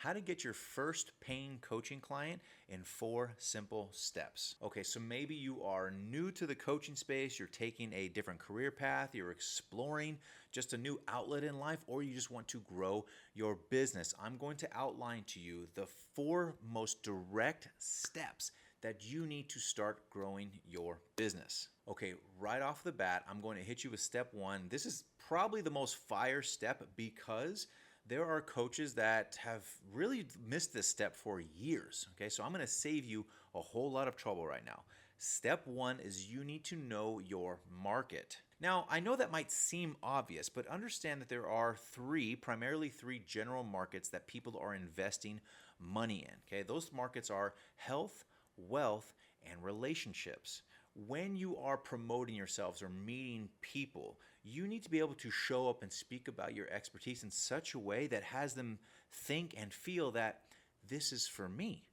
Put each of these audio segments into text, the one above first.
how to get your first paying coaching client in 4 simple steps. Okay, so maybe you are new to the coaching space, you're taking a different career path, you're exploring just a new outlet in life, or you just want to grow your business. I'm going to outline to you the 4 most direct steps that you need to start growing your business. Okay, right off the bat, I'm going to hit you with step 1. This is probably the most fire step because there are coaches that have really missed this step for years. Okay, so I'm going to save you a whole lot of trouble right now. Step 1 is you need to know your market. Now, I know that might seem obvious, but understand that there are primarily three general markets that people are investing money in. Okay, those markets are health, wealth, and relationships. When you are promoting yourselves or meeting people, you need to be able to show up and speak about your expertise in such a way that has them think and feel that this is for me.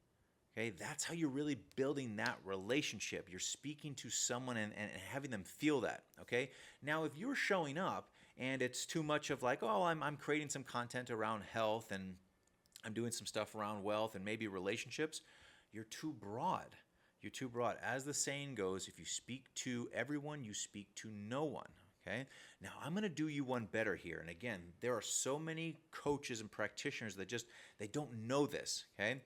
Okay, that's how you're really building that relationship. You're speaking to someone and having them feel that. Okay, now if you're showing up and it's too much of like, oh, I'm creating some content around health and I'm doing some stuff around wealth and maybe relationships, you're too broad. You're too broad. As the saying goes, if you speak to everyone, you speak to no one. Okay? Now, I'm going to do you one better here. And again, there are so many coaches and practitioners that they don't know this. Okay?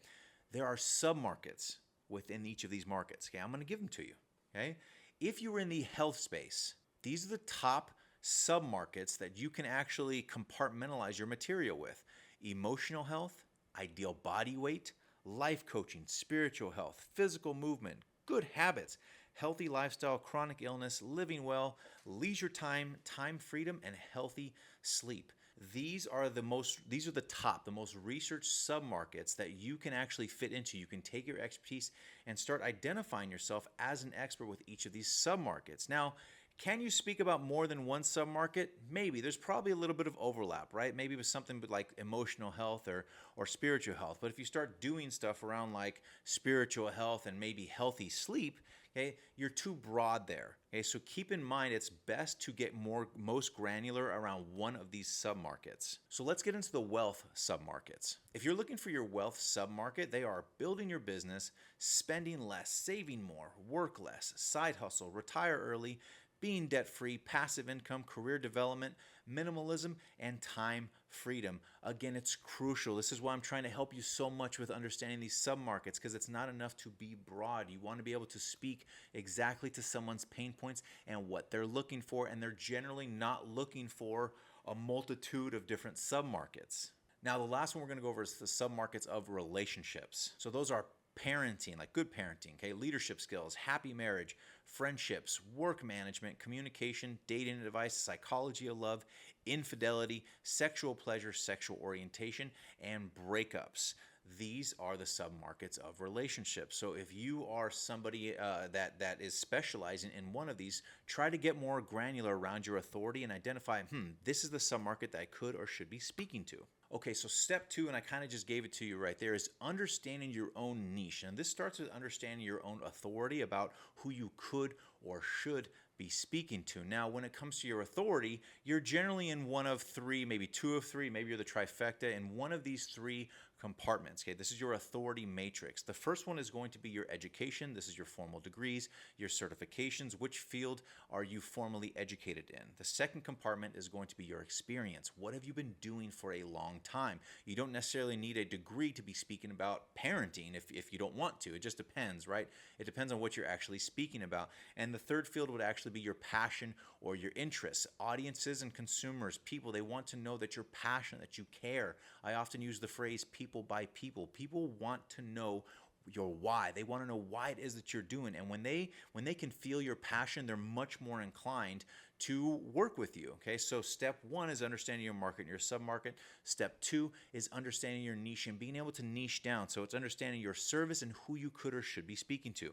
There are submarkets within each of these markets. Okay? I'm going to give them to you. Okay? If you were in the health space, these are the top submarkets that you can actually compartmentalize your material with: emotional health, ideal body weight, life coaching, spiritual health, physical movement, good habits, healthy lifestyle, chronic illness, living well, leisure time, time freedom, and healthy sleep. These are the most researched submarkets that you can actually fit into. You can take your expertise and start identifying yourself as an expert with each of these submarkets. Now, can you speak about more than one submarket? Maybe. There's probably a little bit of overlap, right? Maybe with something like emotional health or spiritual health. But if you start doing stuff around like spiritual health and maybe healthy sleep, okay, you're too broad there. Okay, so keep in mind it's best to get most granular around one of these submarkets. So let's get into the wealth submarkets. If you're looking for your wealth submarket, they are building your business, spending less, saving more, work less, side hustle, retire early, being debt-free, passive income, career development, minimalism, and time freedom. Again, it's crucial. This is why I'm trying to help you so much with understanding these submarkets, because it's not enough to be broad. You want to be able to speak exactly to someone's pain points and what they're looking for, and they're generally not looking for a multitude of different submarkets. Now, the last one we're going to go over is the submarkets of relationships. So those are parenting, like good parenting, okay, leadership skills, happy marriage, friendships, work management, communication, dating advice, psychology of love, infidelity, sexual pleasure, sexual orientation, and breakups. These are the submarkets of relationships. So if you are somebody that is specializing in one of these, try to get more granular around your authority and identify, this is the submarket that I could or should be speaking to. Okay, so step 2, and I kind of just gave it to you right there, is understanding your own niche. And this starts with understanding your own authority about who you could or should be speaking to. Now, when it comes to your authority, you're generally in one of 3, maybe 2 of 3, maybe you're the trifecta in one of these 3 compartments. Okay, this is your authority matrix. The first one is going to be your education. This is your formal degrees, your certifications. Which field are you formally educated in? The second compartment is going to be your experience. What have you been doing for a long time? You don't necessarily need a degree to be speaking about parenting if you don't want to. It just depends, right? It depends on what you're actually speaking about. And the third field would actually be your passion or your interests. Audiences and consumers, people, they want to know that you're passionate, that you care. I often use the phrase people by people. People want to know your why. They want to know why it is that you're doing. And when they can feel your passion, they're much more inclined to work with you. Okay, so step 1 is understanding your market and your submarket. Step 2 is understanding your niche and being able to niche down. So it's understanding your service and who you could or should be speaking to.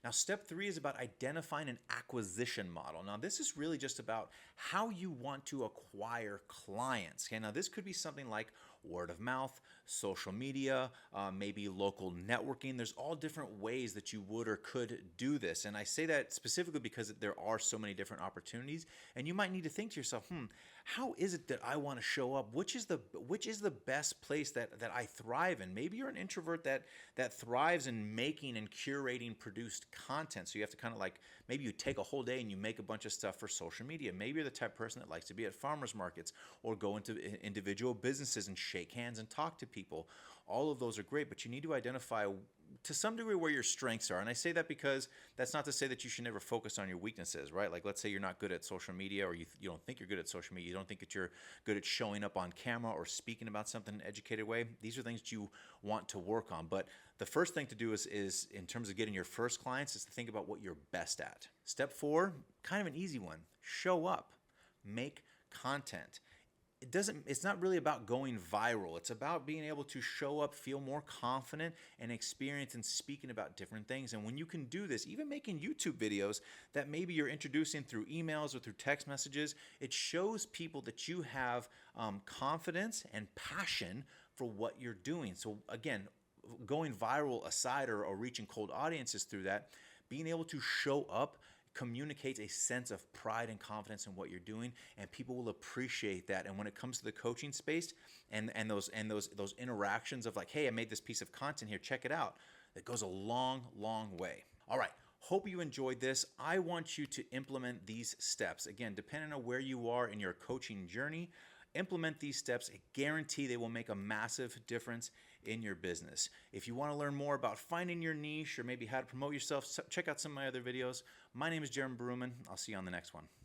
Now, step 3 is about identifying an acquisition model. Now, this is really just about how you want to acquire clients. Okay, now this could be something like word of mouth, social media, maybe local networking. There's all different ways that you would or could do this. And I say that specifically because there are so many different opportunities. And you might need to think to yourself, how is it that I want to show up? Which is the best place that I thrive in? Maybe you're an introvert that thrives in making and curating produced content. So you have to kind of like, maybe you take a whole day and you make a bunch of stuff for social media. Maybe you're the type of person that likes to be at farmers markets or go into individual businesses and shake hands and talk to people. All of those are great, but you need to identify to some degree where your strengths are. And I say that because that's not to say that you should never focus on your weaknesses, right? Like, let's say you're not good at social media, or you don't think you're good at social media. You don't think that you're good at showing up on camera or speaking about something in an educated way. These are things that you want to work on. But the first thing to do is in terms of getting your first clients, is to think about what you're best at. Step 4, kind of an easy one: show up, make content. It's not really about going viral. It's about being able to show up, feel more confident and experienced in speaking about different things. And when you can do this, even making YouTube videos that maybe you're introducing through emails or through text messages, it shows people that you have confidence and passion for what you're doing. So again, going viral aside, or reaching cold audiences through that, being able to show up communicates a sense of pride and confidence in what you're doing, and people will appreciate that. And when it comes to the coaching space and those interactions of like, hey, I made this piece of content here, check it out, it goes a long way. All right. Hope you enjoyed this. I want you to implement these steps. Again, depending on where you are in your coaching journey, implement these steps. I guarantee they will make a massive difference in your business. If you want to learn more about finding your niche or maybe how to promote yourself, check out some of my other videos. My name is Jeremy Berumen. I'll see you on the next one.